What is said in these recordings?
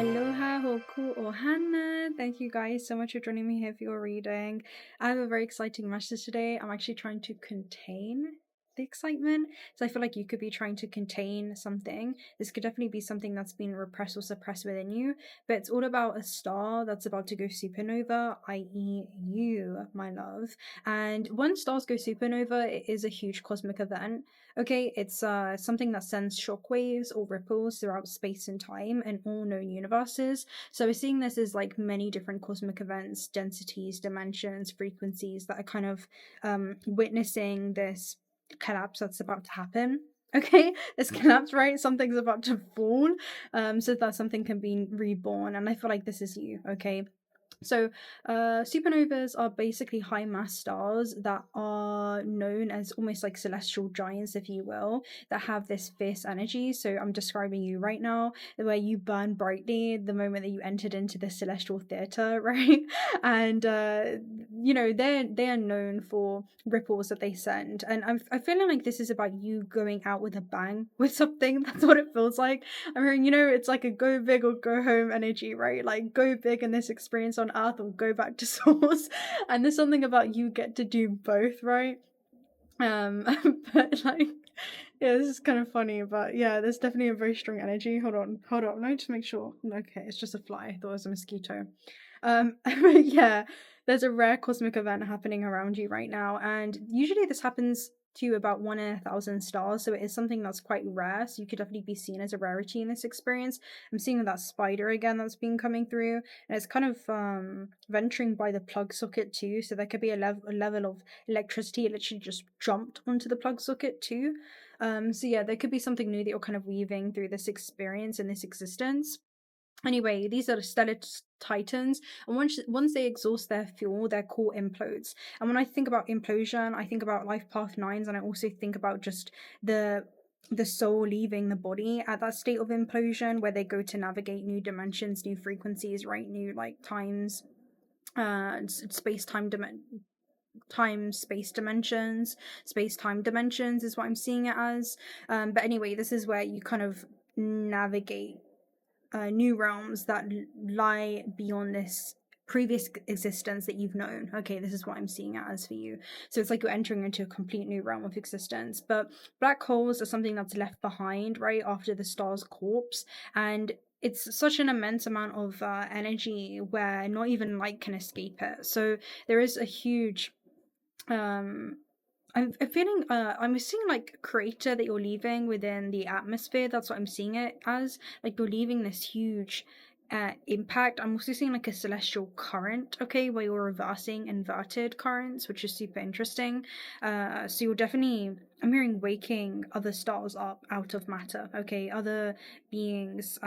Aloha, hoku, ohana. Thank you guys so much for joining me here for your reading. I have a very exciting message today. I'm actually trying to contain the excitement. So I feel like you could be trying to contain something. This could definitely be something that's been repressed or suppressed within you, but it's all about a star that's about to go supernova, i.e. you, my love. And when stars go supernova, it is a huge cosmic event. Okay, it's something that sends shockwaves or ripples throughout space and time and all known universes. So we're seeing this as like many different cosmic events, densities, dimensions, frequencies that are kind of witnessing this collapse that's about to happen. Okay, this collapse, right? Something's about to fall, so that something can be reborn, and I feel like this is you. Okay, so supernovas are basically high mass stars that are known as almost like celestial giants, if you will, that have this fierce energy. So I'm describing you right now, where you burn brightly the moment that you entered into the celestial theater, right? And you know, they are known for ripples that they send, and I'm feeling like this is about you going out with a bang with something. That's what it feels like. I mean, you know, it's like a go big or go home energy, right? Like go big in this experience on Earth or go back to source. And there's something about you get to do both, right? But like, yeah, this is kind of funny, but yeah, there's definitely a very strong energy. Hold on. Let me just make sure. Okay, it's just a fly. I thought it was a mosquito. Yeah, there's a rare cosmic event happening around you right now, and usually this happens to about 1 in 1,000 stars, so it is something that's quite rare, so you could definitely be seen as a rarity in this experience. I'm seeing that spider again that's been coming through, and it's kind of venturing by the plug socket too, so there could be a level of electricity. It literally just jumped onto the plug socket too. So yeah, there could be something new that you're kind of weaving through this experience and this existence. Anyway, these are the stellar titans, and once they exhaust their fuel, their core implodes. And when I think about implosion, I think about life path 9s, and I also think about just the soul leaving the body at that state of implosion, where they go to navigate new dimensions, new frequencies, right? New like times, space-time space-time dimensions is what I'm seeing it as. But anyway, this is where you kind of navigate new realms that lie beyond this previous existence that you've known. Okay, this is what I'm seeing it as for you. So it's like you're entering into a complete new realm of existence. But black holes are something that's left behind right after the star's corpse, and it's such an immense amount of energy where not even light can escape it. So there is a huge I'm feeling I'm seeing like a crater that you're leaving within the atmosphere. That's what I'm seeing it as. Like you're leaving this huge impact. I'm also seeing like a celestial current, okay, where you're reversing inverted currents, which is super interesting. So you're definitely, I'm hearing waking other stars up out of matter, okay, other beings,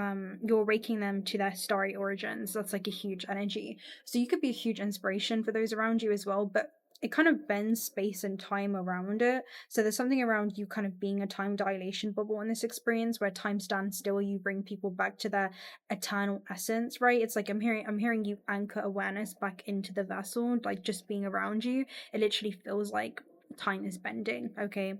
you're waking them to their starry origins. That's like a huge energy. So you could be a huge inspiration for those around you as well, but it kind of bends space and time around it. So there's something around you kind of being a time dilation bubble in this experience, where time stands still, you bring people back to their eternal essence, right? It's like I'm hearing you anchor awareness back into the vessel, like just being around you. It literally feels like time is bending, okay?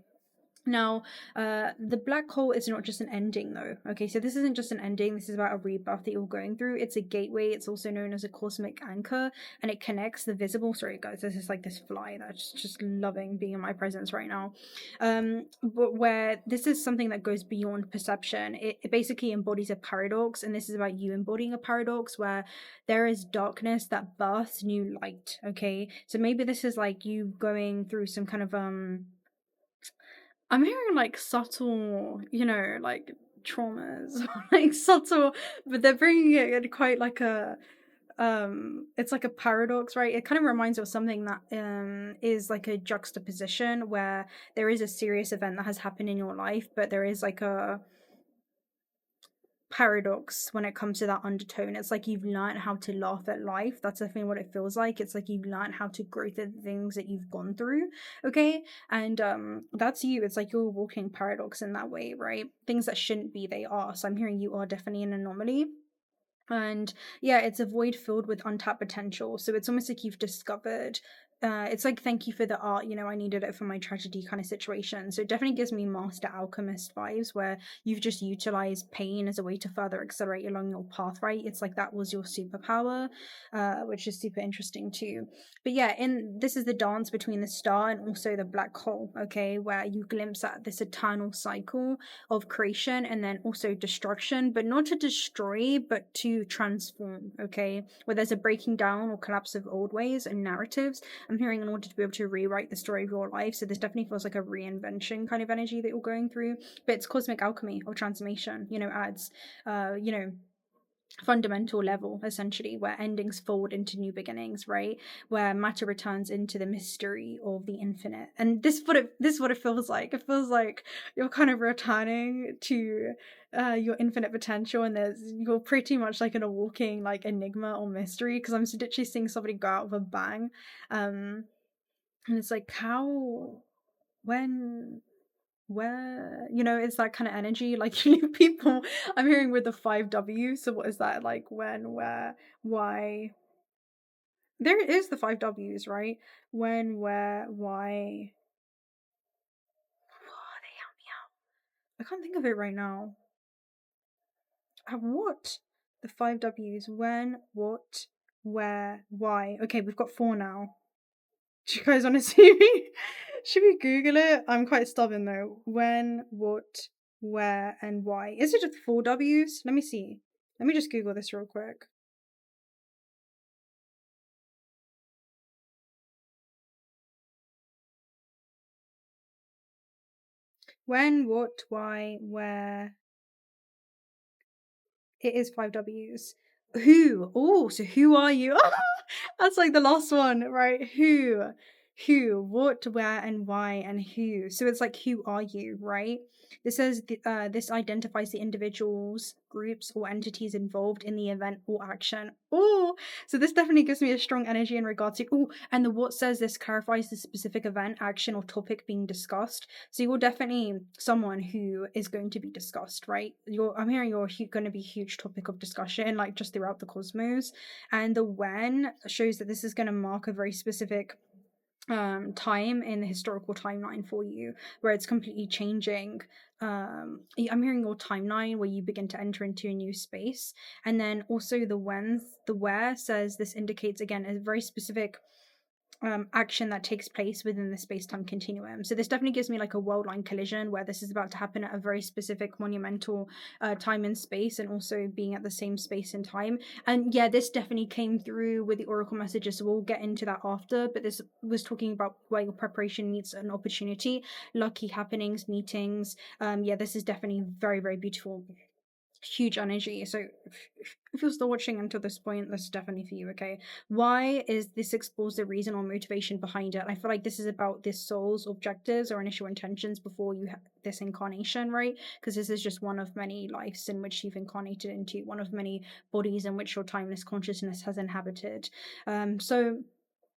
Now, the black hole is not just an ending, though. Okay, so this isn't just an ending. This is about a rebirth that you're going through. It's a gateway. It's also known as a cosmic anchor, and it connects the visible. Sorry, guys, this is like this fly that's just loving being in my presence right now. But where this is something that goes beyond perception. It basically embodies a paradox, and this is about you embodying a paradox where there is darkness that births new light. Okay, so maybe this is like you going through some kind of I'm hearing like subtle, you know, like traumas, like subtle, but they're bringing it in quite like a, it's like a paradox, right? It kind of reminds you of something that is like a juxtaposition where there is a serious event that has happened in your life, but there is like a paradox when it comes to that undertone. It's like you've learned how to laugh at life. That's definitely what it feels like. It's like you've learned how to grow through the things that you've gone through, okay? And that's you. It's like you're a walking paradox in that way, right? Things that shouldn't be, they are. So I'm hearing you are definitely an anomaly. And yeah, it's a void filled with untapped potential. So it's almost like you've discovered it's like, thank you for the art, I needed it for my tragedy kind of situation. So it definitely gives me master alchemist vibes, where you've just utilized pain as a way to further accelerate along your path, right? It's like that was your superpower, which is super interesting too. But yeah, this is the dance between the star and also the black hole, okay, where you glimpse at this eternal cycle of creation and then also destruction, but not to destroy, but to transform, okay, where there's a breaking down or collapse of old ways and narratives, I'm hearing, in order to be able to rewrite the story of your life. So this definitely feels like a reinvention kind of energy that you're going through, but it's cosmic alchemy or transformation, adds fundamental level, essentially, where endings fold into new beginnings, right? Where matter returns into the mystery of the infinite. And this is what it feels like. It feels like you're kind of returning to your infinite potential, and you're pretty much like in a walking like enigma or mystery, because I'm literally seeing somebody go out with a bang. And it's like, how, when, where, it's that kind of energy, like people I'm hearing with the 5W. So what is that, like, when, where, why? There is the 5Ws, right? When, where, why? Oh, they help me out. I can't think of it right now. What? The 5Ws: when, what, where, why? Okay, we've got 4 now. Do you guys want to see me? Should we Google it? I'm quite stubborn though. When, what, where, and why. Is it just 4 W's? Let me see. Let me just Google this real quick. When, what, why, where. It is 5 W's. Who? Oh, so who are you? That's like the last one, right? Who, what, where, and why, and who. So it's like, who are you, right? This says this identifies the individuals, groups, or entities involved in the event or action. Oh, so this definitely gives me a strong energy in regard to, and the what says this clarifies the specific event, action, or topic being discussed. So you're definitely someone who is going to be discussed, right? I'm hearing you're going to be a huge topic of discussion, like just throughout the cosmos. And the when shows that this is going to mark a very specific time in the historical timeline for you, where it's completely changing. I'm hearing your timeline where you begin to enter into a new space. And then also the where says this indicates again a very specific action that takes place within the space-time continuum. So this definitely gives me like a world line collision, where this is about to happen at a very specific monumental time and space, and also being at the same space and time. And yeah, this definitely came through with the oracle messages, so we'll get into that after, but this was talking about where your preparation meets an opportunity, lucky happenings, meetings. Yeah, this is definitely very, very beautiful, huge energy. So if you're still watching until this point, this is definitely for you, okay? Why is this explores the reason or motivation behind it? I feel like this is about this soul's objectives or initial intentions before you have this incarnation, right? Because this is just one of many lives in which you've incarnated into, one of many bodies in which your timeless consciousness has inhabited. So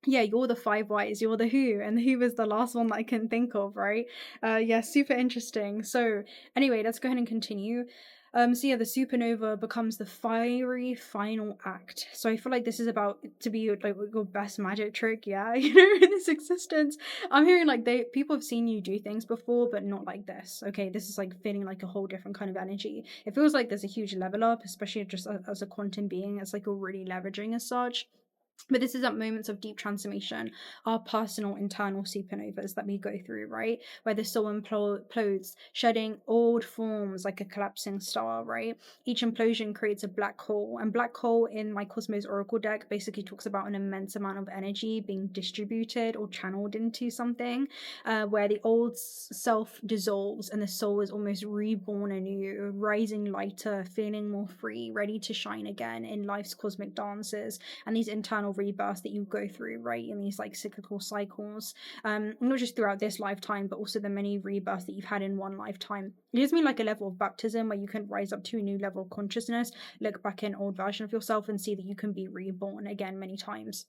yeah, you're the 5 whys, you're the who, and the who is the last one that I can think of, right? Yeah, super interesting. So anyway, let's go ahead and continue. So yeah, the supernova becomes the fiery final act. So I feel like this is about to be like your best magic trick, yeah, in this existence. I'm hearing like people have seen you do things before, but not like this. Okay, this is like feeling like a whole different kind of energy. It feels like there's a huge level up, especially just as a quantum being. It's like you're really leveraging as such. But this is at moments of deep transformation, our personal internal supernovas that we go through, right? Where the soul implodes, shedding old forms like a collapsing star, right? Each implosion creates a black hole. And black hole in my Cosmos Oracle deck basically talks about an immense amount of energy being distributed or channeled into something, where the old self dissolves and the soul is almost reborn anew, rising lighter, feeling more free, ready to shine again in life's cosmic dances and these internal rebirths that you go through, right, in these like cyclical cycles, not just throughout this lifetime, but also the many rebirths that you've had in one lifetime. It gives me like a level of baptism where you can rise up to a new level of consciousness, look back in old version of yourself and see that you can be reborn again many times.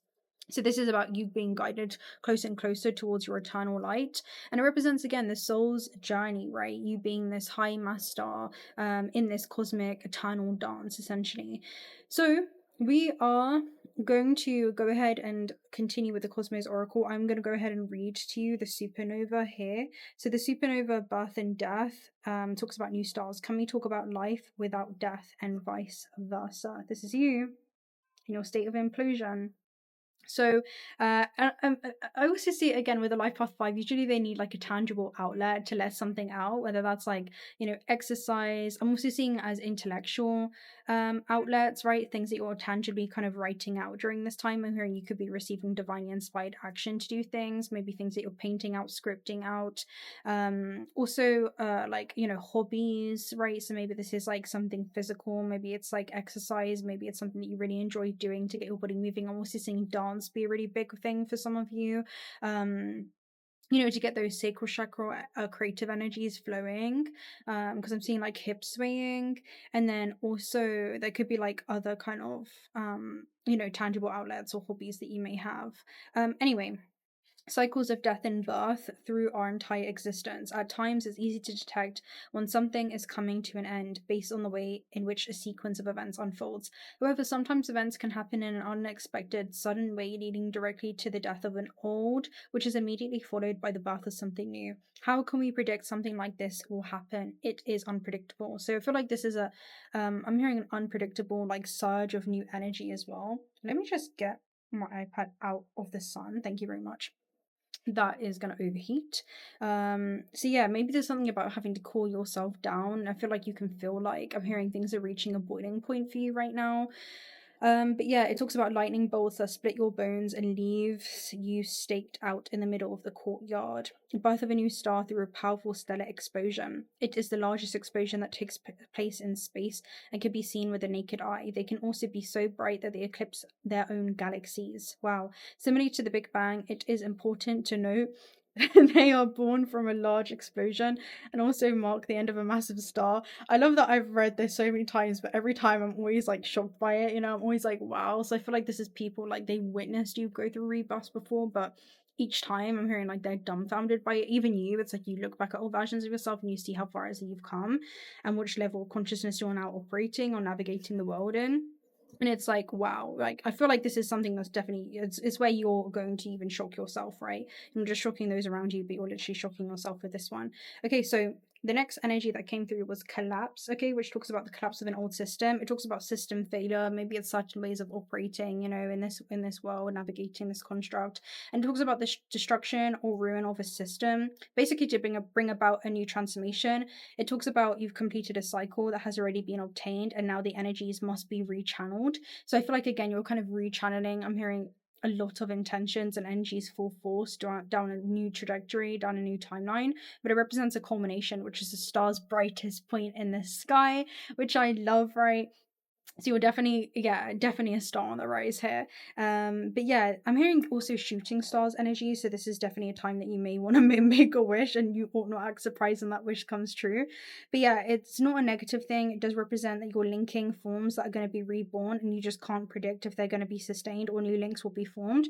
So this is about you being guided closer and closer towards your eternal light. And it represents, again, the soul's journey, right? You being this high master in this cosmic eternal dance, essentially. So we are going to go ahead and continue with the Cosmos Oracle. I'm going to go ahead and read to you the supernova here. So the supernova birth and death talks about new stars. Can we talk about life without death and vice versa? This is you in your state of implosion. So I also see it again with the life path 5. Usually they need like a tangible outlet to let something out, whether that's like, you know, exercise. I'm also seeing it as intellectual outlets, right? Things that you're tangibly kind of writing out during this time. I'm hearing you could be receiving divinely inspired action to do things, maybe things that you're painting out, scripting out. Also like, you know, hobbies, right? So maybe this is like something physical, maybe it's like exercise, maybe it's something that you really enjoy doing to get your body moving. I'm also seeing dance be a really big thing for some of you. You know, to get those sacral chakra creative energies flowing, because I'm seeing like hip swaying, and then also there could be like other kind of you know, tangible outlets or hobbies that you may have. Anyway, cycles of death and birth through our entire existence. At times, it's easy to detect when something is coming to an end based on the way in which a sequence of events unfolds. However, sometimes events can happen in an unexpected, sudden way, leading directly to the death of an old, which is immediately followed by the birth of something new. How can we predict something like this will happen? It is unpredictable. So I feel like this is a, I'm hearing an unpredictable like surge of new energy as well. Let me just get my iPad out of the sun. Thank you very much. That is going to overheat. So yeah, maybe there's something about having to cool yourself down. I feel like you can feel like I'm hearing things are reaching a boiling point for you right now. But yeah, it talks about lightning bolts that split your bones and leaves you staked out in the middle of the courtyard. The birth of a new star through a powerful stellar explosion. It is the largest explosion that takes place in space and can be seen with the naked eye. They can also be so bright that they eclipse their own galaxies. Wow. Similarly to the Big Bang, it is important to note they are born from a large explosion and also mark the end of a massive star. I love that I've read this so many times, but every time I'm always like shocked by it, you know, I'm always like, wow. So I feel like this is people like they witnessed you go through rebirths before, but each time I'm hearing like they're dumbfounded by it. Even you, it's like you look back at old versions of yourself and you see how far it is that you've come and which level of consciousness you're now operating or navigating the world in. And it's like, wow, like I feel like this is something that's definitely it's where you're going to even shock yourself, right? You're just shocking those around you, but you're literally shocking yourself with this one. Okay, so the next energy that came through was collapse, okay, which talks about the collapse of an old system. It talks about system failure, maybe it's certain ways of operating, you know, in this world, navigating this construct, and talks about the destruction or ruin of a system, basically to bring about a new transformation. It talks about you've completed a cycle that has already been obtained, and now the energies must be rechanneled. So I feel like again you're kind of rechanneling. I'm hearing a lot of intentions and energies full force down a new trajectory, down a new timeline, but it represents a culmination, which is the star's brightest point in the sky, which I love, right? So you're definitely, yeah, definitely a star on the rise here. But yeah, I'm hearing also shooting stars energy. So this is definitely a time that you may want to make a wish, and you ought not act surprised when that wish comes true. But yeah, it's not a negative thing. It does represent that you're linking forms that are going to be reborn, and you just can't predict if they're going to be sustained or new links will be formed.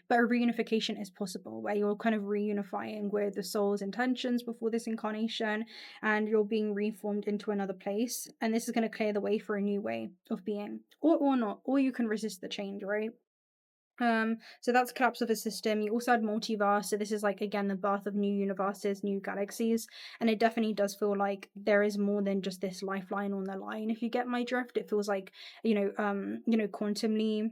But a reunification is possible where you're kind of reunifying with the soul's intentions before this incarnation and you're being reformed into another place. And this is going to clear the way for a new way of being. Or not. Or you can resist the change, right? So that's collapse of a system. You also had multiverse, so this is like again the birth of new universes, new galaxies, and it definitely does feel like there is more than just this lifeline on the line. If you get my drift, it feels like quantumly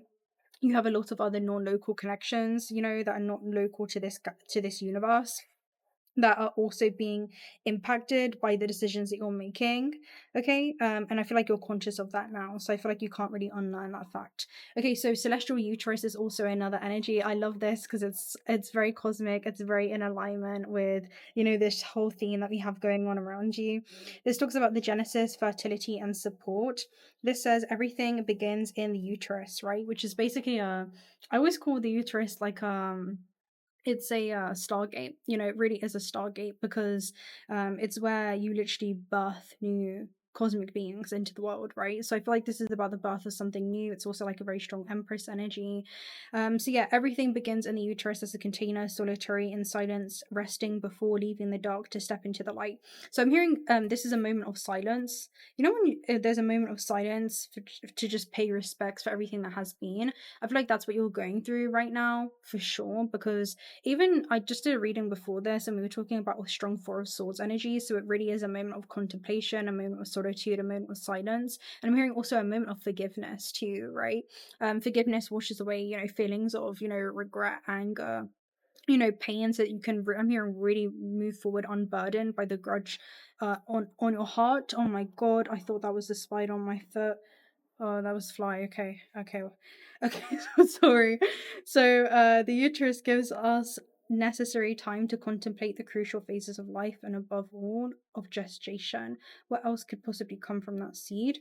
you have a lot of other non-local connections, you know, that are not local to this universe, that are also being impacted by the decisions that you're making. Okay, and I feel like you're conscious of that now, so I feel like you can't really unlearn that fact. Okay, so celestial uterus is also another energy. I love this because it's very cosmic, it's very in alignment with, you know, this whole theme that we have going on around you. This talks about the genesis, fertility, and support. This says everything begins in the uterus, right? Which is basically I always call the uterus like it's a stargate. You know, it really is a stargate because it's where you literally birth new cosmic beings into the world, right? So I feel like this is about the birth of something new. It's also like a very strong Empress energy. So yeah, everything begins in the uterus as a container, solitary in silence, resting before leaving the dark to step into the light. So I'm hearing this is a moment of silence. You know when there's a moment of silence to just pay respects for everything that has been. I feel like that's what you're going through right now for sure, because even I just did a reading before this and we were talking about a strong Four of Swords energy. So it really is a moment of contemplation, a moment of solitude, a moment of silence. And I'm hearing also a moment of forgiveness too, right? Forgiveness washes away, you know, feelings of, you know, regret, anger, you know, pains that you can I'm hearing really move forward unburdened by the grudge on your heart. Oh my god, I thought that was the spider on my foot. Oh, that was fly. Okay, okay. So sorry. So the uterus gives us necessary time to contemplate the crucial phases of life, and above all of gestation. What else could possibly come from that seed?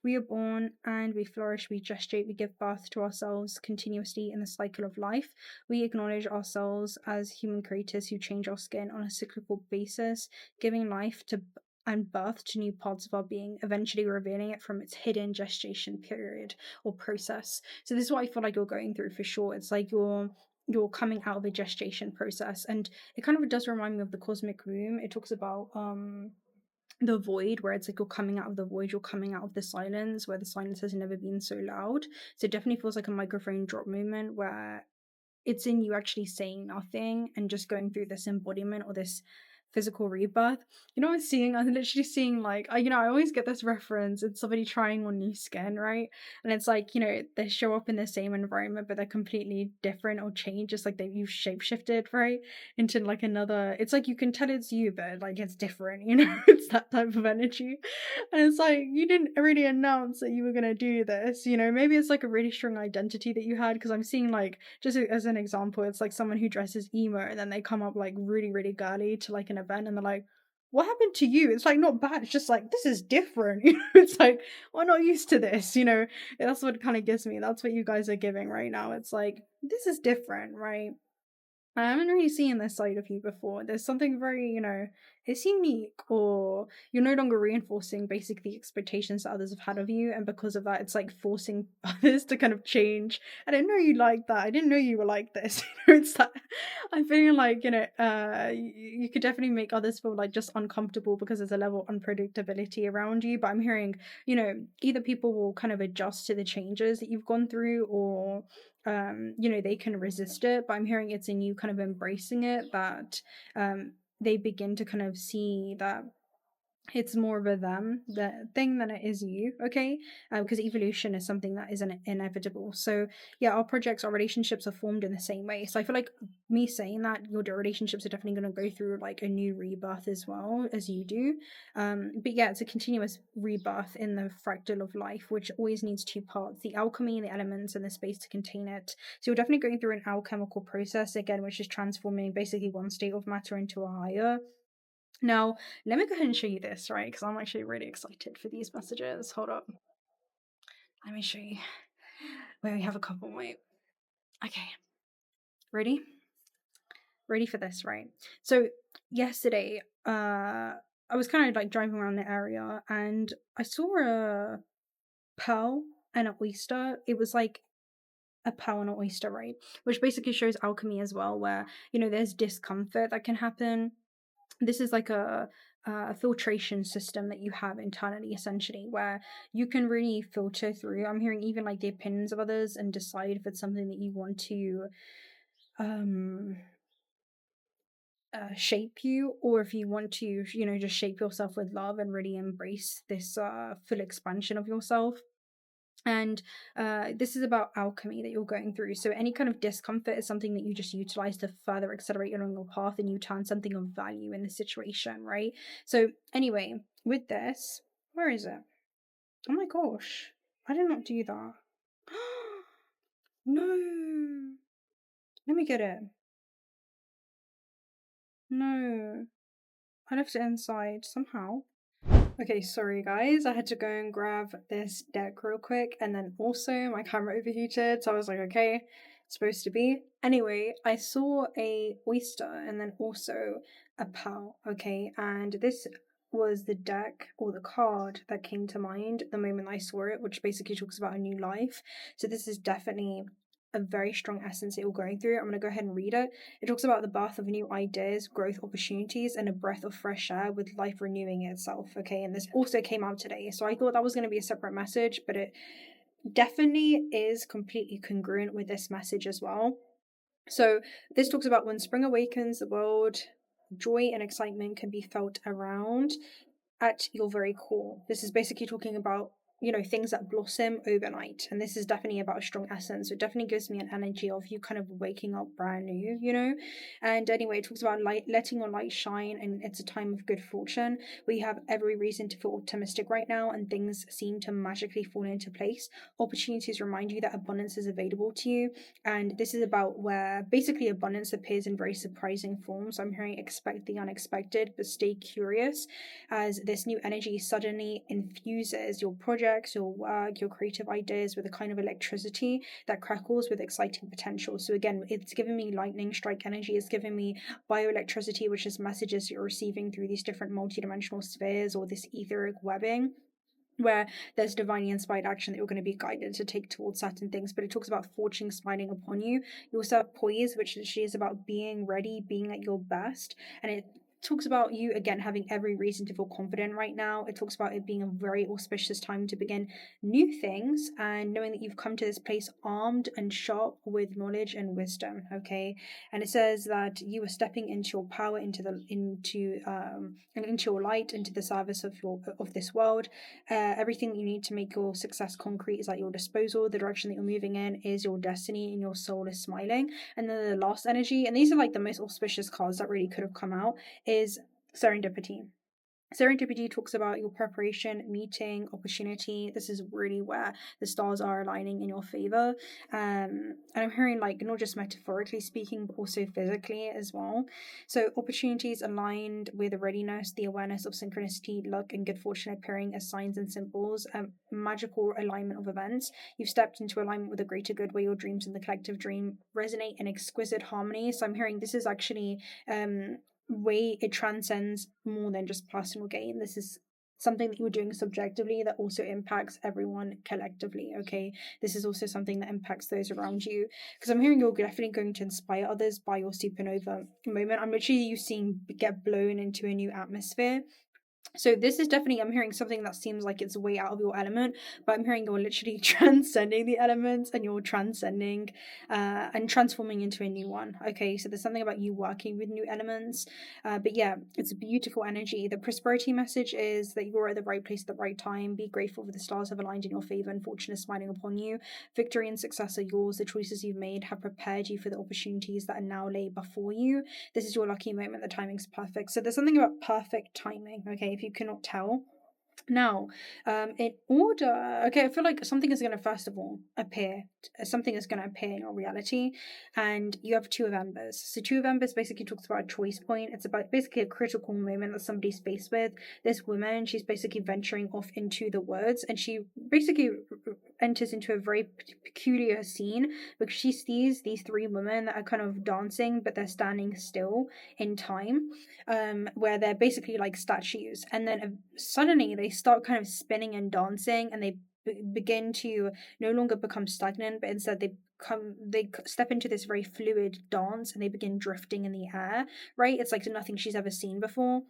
We are born and we flourish, we gestate, we give birth to ourselves continuously in the cycle of life. We acknowledge ourselves as human creators who change our skin on a cyclical basis, giving life to and birth to new parts of our being, eventually revealing it from its hidden gestation period or process. So this is what I feel like you're going through for sure. It's like you're coming out of a gestation process, and it kind of does remind me of the cosmic womb. It talks about the void, where it's like you're coming out of the void, you're coming out of the silence, where the silence has never been so loud. So it definitely feels like a microphone drop moment where it's in you actually saying nothing and just going through this embodiment or this physical rebirth. You know, I'm literally seeing like, you know, I always get this reference. It's somebody trying on new skin, right? And it's like, you know, they show up in the same environment, but they're completely different or changed. Just like you've shapeshifted, right? Into like another, it's like you can tell it's you, but like it's different, you know? It's that type of energy. And it's like, you didn't really announce that you were going to do this, you know? Maybe it's like a really strong identity that you had, because I'm seeing like, just as an example, it's like someone who dresses emo and then they come up like really, really girly to like an event and they're like, what happened to you? It's like not bad, it's just like, this is different. You know, it's like, we're not used to this, you know. That's what kind of gives me. That's what you guys are giving right now. It's like, this is different, right? I haven't really seen this side of you before. There's something very, you know, it's unique, or you're no longer reinforcing basically expectations that others have had of you, and because of that, it's like forcing others to kind of change. I didn't know you like that. I didn't know you were like this. You know, it's that I'm feeling like, you know, you could definitely make others feel like just uncomfortable because there's a level of unpredictability around you. But I'm hearing, you know, either people will kind of adjust to the changes that you've gone through, or you know, they can resist it. But I'm hearing it's in you kind of embracing it, that they begin to kind of see that it's more of a them the thing than it is you. Okay, because evolution is something that isn't inevitable. So yeah, our projects, our relationships are formed in the same way. So I feel like me saying that your relationships are definitely going to go through like a new rebirth as well as you do. But yeah, it's a continuous rebirth in the fractal of life, which always needs two parts: the alchemy, the elements, and the space to contain it. So you're definitely going through an alchemical process again, which is transforming basically one state of matter into a higher. Now, let me go ahead and show you this, right? Because I'm actually really excited for these messages. Hold up. Let me show you. Wait, we have a couple. Wait. Okay. Ready? Ready for this, right? So, yesterday, I was kind of like driving around the area and I saw a pearl and an oyster. It was like a pearl and an oyster, right? Which basically shows alchemy as well, where, you know, there's discomfort that can happen. This is like a filtration system that you have internally, essentially, where you can really filter through. I'm hearing even like the opinions of others and decide if it's something that you want to um shape you, or if you want to, you know, just shape yourself with love and really embrace this full expansion of yourself. And this is about alchemy that you're going through. So any kind of discomfort is something that you just utilize to further accelerate your own path, and you turn something of value in the situation, right? So anyway, with this, where is it? Oh my gosh, I did not do that. No, let me get it. No, I left it inside somehow. Okay, sorry guys, I had to go and grab this deck real quick, and then also my camera overheated, so I was like, okay, it's supposed to be. Anyway, I saw a oyster and then also a pearl, okay, and this was the deck or the card that came to mind the moment I saw it, which basically talks about a new life. So this is definitely a very strong essence that you're going through. I'm going to go ahead and read it. It talks about the birth of new ideas, growth opportunities, and a breath of fresh air with life renewing itself. Okay, and this also came out today. So I thought that was going to be a separate message, but it definitely is completely congruent with this message as well. So this talks about when spring awakens the world, joy and excitement can be felt around at your very core. This is basically talking about, things that blossom overnight. And this is definitely about a strong essence. So it definitely gives me an energy of you kind of waking up brand new. And anyway, it talks about letting your light shine, and it's a time of good fortune. We have every reason to feel optimistic right now, and things seem to magically fall into place. Opportunities remind you that abundance is available to you. And this is about where basically abundance appears in very surprising forms. I'm hearing expect the unexpected, but stay curious, as this new energy suddenly infuses your projects, your work, your creative ideas with a kind of electricity that crackles with exciting potential. So again, it's giving me lightning strike energy, it's giving me bioelectricity, which is messages you're receiving through these different multidimensional spheres or this etheric webbing, where there's divinely inspired action that you're going to be guided to take towards certain things. But it talks about fortune smiling upon you. You also have poise, which literally is about being ready, being at your best. And it talks about you again having every reason to feel confident right now. It talks about it being a very auspicious time to begin new things, and knowing that you've come to this place armed and sharp with knowledge and wisdom. Okay, and it says that you are stepping into your power, into your light, into the service of this world. Everything you need to make your success concrete is at your disposal. The direction that you're moving in is your destiny, and your soul is smiling. And then the last energy, and these are like the most auspicious cards that really could have come out, is serendipity. Serendipity talks about your preparation, meeting, opportunity. This is really where the stars are aligning in your favor. And I'm hearing like not just metaphorically speaking, but also physically as well. So opportunities aligned with readiness, the awareness of synchronicity, luck, and good fortune appearing as signs and symbols, magical alignment of events. You've stepped into alignment with a greater good where your dreams and the collective dream resonate in exquisite harmony. So I'm hearing this is actually way it transcends more than just personal gain. This is something that you're doing subjectively that also impacts everyone collectively. Okay, this is also something that impacts those around you, because I'm hearing you're definitely going to inspire others by your supernova moment. I'm literally you seeing get blown into a new atmosphere. So this is definitely, I'm hearing something that seems like it's way out of your element, but I'm hearing you're literally transcending the elements, and you're transcending and transforming into a new one. Okay, so there's something about you working with new elements. But yeah, it's a beautiful energy. The prosperity message is that you're at the right place at the right time. Be grateful for the stars have aligned in your favor and fortune is smiling upon you. Victory and success are yours. The choices you've made have prepared you for the opportunities that are now laid before you. This is your lucky moment. The timing's perfect. So there's something about perfect timing. Okay, if you cannot tell. Now, in order, okay, I feel like something is going to first of all appear. Something is going to appear in your reality, and you have two of embers. So two of embers basically talks about a choice point. It's about basically a critical moment that somebody's faced with. This woman, she's basically venturing off into the woods, and she basically enters into a very peculiar scene because she sees these three women that are kind of dancing, but they're standing still in time, where they're basically like statues, and then suddenly they start kind of spinning and dancing, and they begin to no longer become stagnant, but instead they step into this very fluid dance, and they begin drifting in the air, right? It's like nothing she's ever seen before.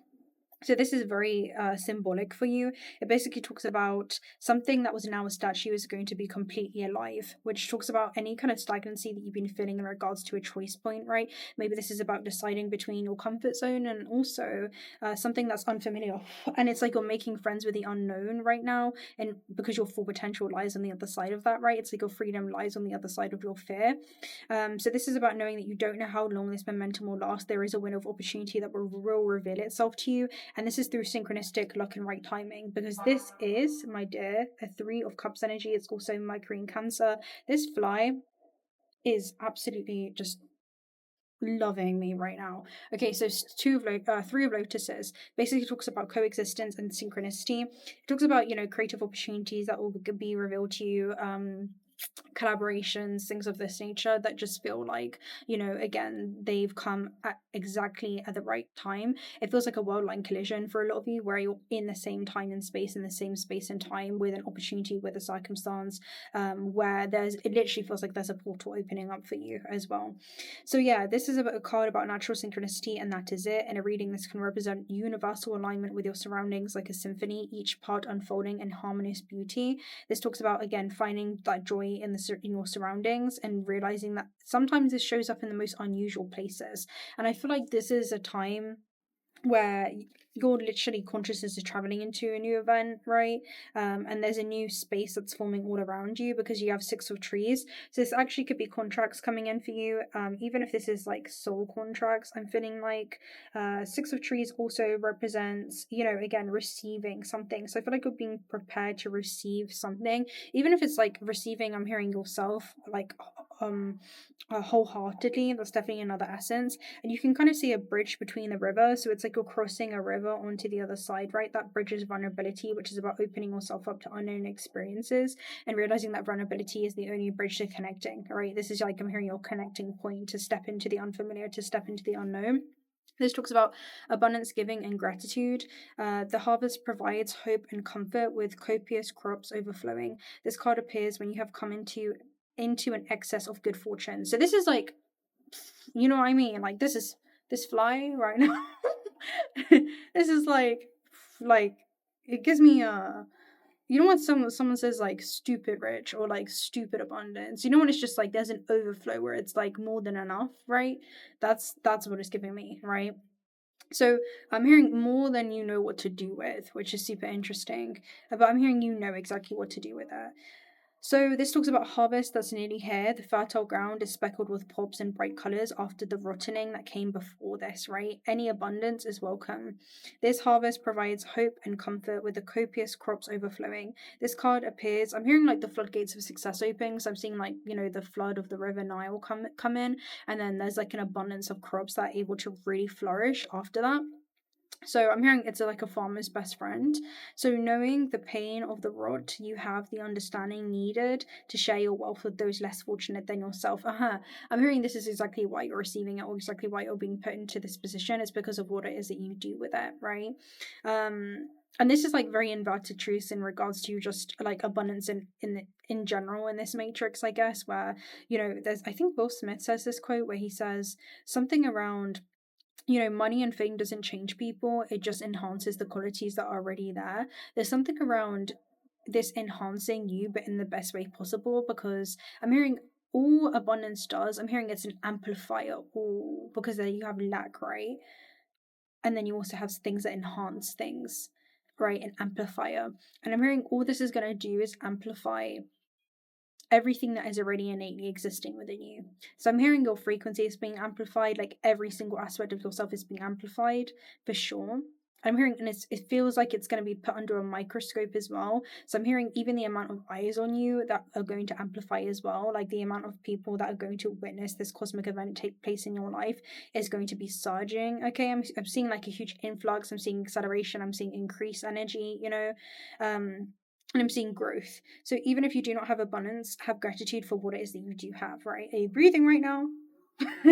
So this is very symbolic for you. It basically talks about something that was now a statue is going to be completely alive, which talks about any kind of stagnancy that you've been feeling in regards to a choice point, right? Maybe this is about deciding between your comfort zone and also something that's unfamiliar. And it's like you're making friends with the unknown right now, and because your full potential lies on the other side of that, right? It's like your freedom lies on the other side of your fear. So this is about knowing that you don't know how long this momentum will last. There is a window of opportunity that will reveal itself to you, and this is through synchronistic luck and right timing, because this is, my dear, a 3 of Cups energy. It's also Mercury in Cancer. This fly is absolutely just loving me right now. Okay, so 3 of Lotuses basically talks about coexistence and synchronicity. It talks about, creative opportunities that will be revealed to you. collaborations, things of this nature that just feel like, again, they've come at exactly at the right time. It feels like a world line collision for a lot of you, where you're in the same time and space, in the same space and time, with an opportunity, with a circumstance, where it literally feels like there's a portal opening up for you as well. So yeah, this is a card about natural synchronicity, and that is it. In a reading, this can represent universal alignment with your surroundings, like a symphony, each part unfolding in harmonious beauty. This talks about, again, finding that joy in your surroundings, and realizing that sometimes this shows up in the most unusual places. And I feel like this is a time where your literally consciousness is traveling into a new event, right? And there's a new space that's forming all around you, because you have Six of Trees. So this actually could be contracts coming in for you, even if this is like soul contracts. I'm feeling like Six of Trees also represents, again, receiving something. So I feel like you're being prepared to receive something, even if it's like receiving, I'm hearing yourself, like wholeheartedly. That's definitely another essence. And you can kind of see a bridge between the river, so it's like you're crossing a river onto the other side, right? That bridge is vulnerability, which is about opening yourself up to unknown experiences and realizing that vulnerability is the only bridge to connecting, right? This is like, I'm hearing your connecting point to step into the unfamiliar, to step into the unknown. This talks about abundance, giving, and gratitude. The harvest provides hope and comfort, with copious crops overflowing. This card appears when you have come into an excess of good fortune. So this is like, you know what I mean? Like, this fly right now. This is like it gives me when someone says like stupid rich, or like stupid abundance, when it's just like there's an overflow where it's like more than enough, right? That's what it's giving me, right? So I'm hearing more than you know what to do with, which is super interesting. But I'm hearing exactly what to do with it. So this talks about harvest that's nearly here. The fertile ground is speckled with pops and bright colours after the rottening that came before this, right? Any abundance is welcome. This harvest provides hope and comfort, with the copious crops overflowing. This card appears, I'm hearing like the floodgates of success opening. So I'm seeing like, the flood of the river Nile come in, and then there's like an abundance of crops that are able to really flourish after that. So I'm hearing it's like a farmer's best friend. So knowing the pain of the rot, you have the understanding needed to share your wealth with those less fortunate than yourself. I'm hearing this is exactly why you're receiving it, or exactly why you're being put into this position. It's because of what it is that you do with it, right? And this is like very inverted truths in regards to just like abundance in general in this matrix, I guess, where, there's, I think Will Smith says this quote where he says something around, money and fame doesn't change people, it just enhances the qualities that are already there. There's something around this enhancing you, but in the best way possible, because I'm hearing all abundance does, I'm hearing it's an amplifier, because there you have lack, right? And then you also have things that enhance things, right? An amplifier. And I'm hearing all this is going to do is amplify everything that is already innately existing within you. So I'm hearing your frequency is being amplified, like every single aspect of yourself is being amplified, for sure. I'm hearing, and it feels like it's going to be put under a microscope as well. So I'm hearing even the amount of eyes on you that are going to amplify as well, like the amount of people that are going to witness this cosmic event take place in your life is going to be surging. Okay, I'm seeing like a huge influx, I'm seeing acceleration, I'm seeing increased energy, and I'm seeing growth. So even if you do not have abundance, have gratitude for what it is that you do have, right? Are you breathing right now?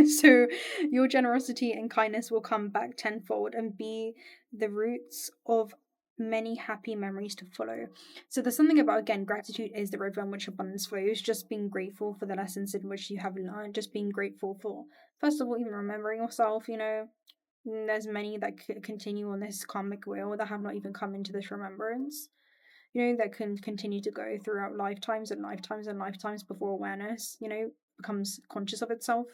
So your generosity and kindness will come back tenfold and be the roots of many happy memories to follow. So there's something about, again, gratitude is the river in which abundance flows. Just being grateful for the lessons in which you have learned. Just being grateful for, first of all, even remembering yourself, There's many that continue on this karmic wheel that have not even come into this remembrance, that can continue to go throughout lifetimes and lifetimes and lifetimes before awareness, becomes conscious of itself,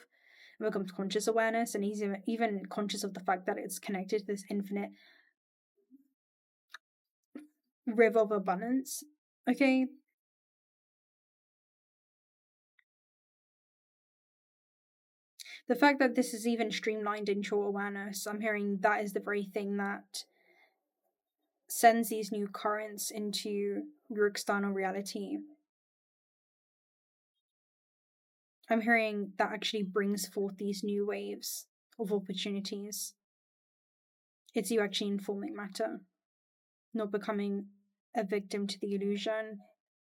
and becomes conscious awareness, and even conscious of the fact that it's connected to this infinite river of abundance. Okay. The fact that this is even streamlined into your awareness, I'm hearing that is the very thing that sends these new currents into your external reality. I'm hearing that actually brings forth these new waves of opportunities. It's you actually informing matter, not becoming a victim to the illusion,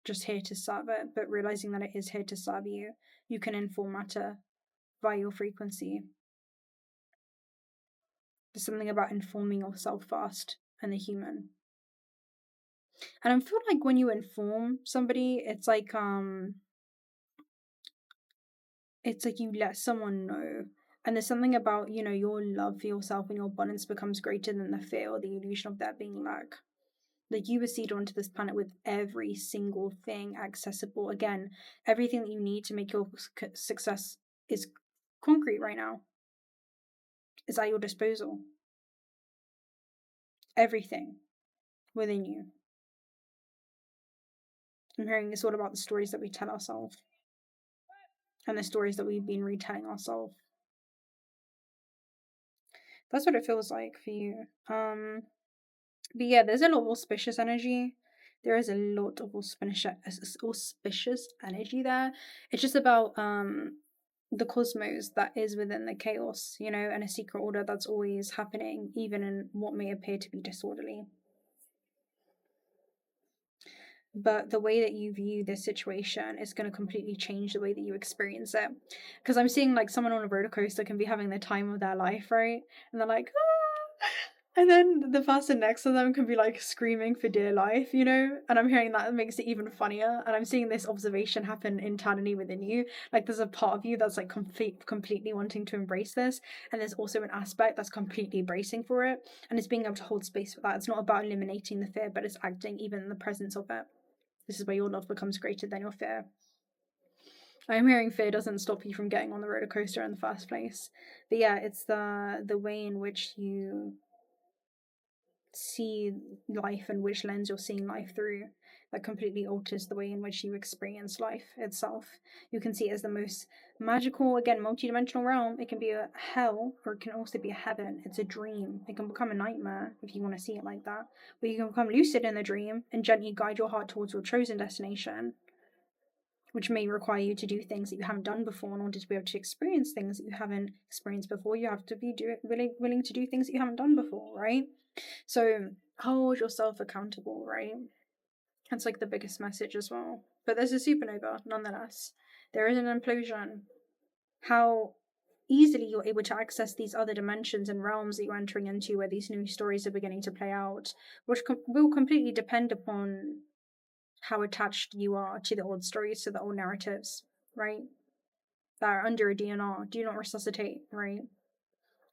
just here to serve it, but realizing that it is here to serve you, you can inform matter via your frequency. There's something about informing yourself first and the human. And I feel like when you inform somebody, it's like you let someone know. And there's something about, you know, your love for yourself and your abundance becomes greater than the fear or the illusion of there being lack. Like, you were seeded onto this planet with every single thing accessible. Again, everything that you need to make your success is concrete right now. Is at your disposal. Everything within you. I'm hearing it's all about the stories that we tell ourselves. And the stories that we've been retelling ourselves. That's what it feels like for you. But yeah, there's a lot of auspicious energy. There is a lot of auspicious energy there. It's just about the cosmos that is within the chaos, you know, and a secret order that's always happening, even in what may appear to be disorderly. But the way that you view this situation is going to completely change the way that you experience it. Because I'm seeing like someone on a roller coaster can be having the time of their life, right? And they're like, ah! And then the person next to them can be like screaming for dear life, you know? And I'm hearing that makes it even funnier. And I'm seeing this observation happen internally within you. Like, there's a part of you that's like completely wanting to embrace this. And there's also an aspect that's completely bracing for it. And it's being able to hold space for that. It's not about eliminating the fear, but it's acting even in the presence of it. This is where your love becomes greater than your fear. I'm hearing fear doesn't stop you from getting on the roller coaster in the first place. But yeah, it's the way in which you see life and which lens you're seeing life through that completely alters the way in which you experience life itself. You can see it as the most magical, again, multidimensional realm. It can be a hell, or it can also be a heaven. It's a dream. It can become a nightmare if you want to see it like that. But you can become lucid in the dream and gently guide your heart towards your chosen destination, which may require you to do things that you haven't done before. In order to be able to experience things that you haven't experienced before, you have to be willing to do things that you haven't done before, right? So hold yourself accountable, right? That's like the biggest message as well. But there's a supernova, nonetheless. There is an implosion. How easily you're able to access these other dimensions and realms that you're entering into, where these new stories are beginning to play out, which will completely depend upon how attached you are to the old stories, to the old narratives, right? That are under a DNR. Do not resuscitate, right?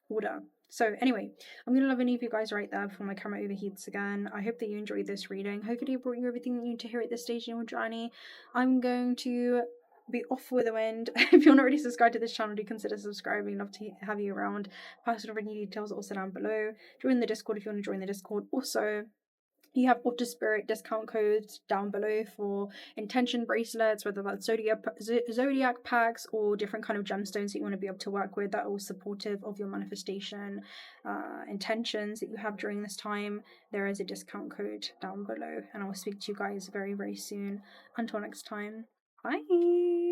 Order. So anyway, I'm going to love any of you guys right there before my camera overheats again. I hope that you enjoyed this reading. Hopefully it brought you everything you need to hear at this stage in your journey. I'm going to be off with the wind. If you're not already subscribed to this channel, do consider subscribing. Love to have you around. Personal reading details are also down below. Join the Discord if you want to join the Discord. Also, you have Water Spirit discount codes down below for intention bracelets, whether that's zodiac packs or different kind of gemstones that you want to be able to work with that are all supportive of your manifestation intentions that you have during this time. There is a discount code down below, and I will speak to you guys very, very soon. Until next time, bye.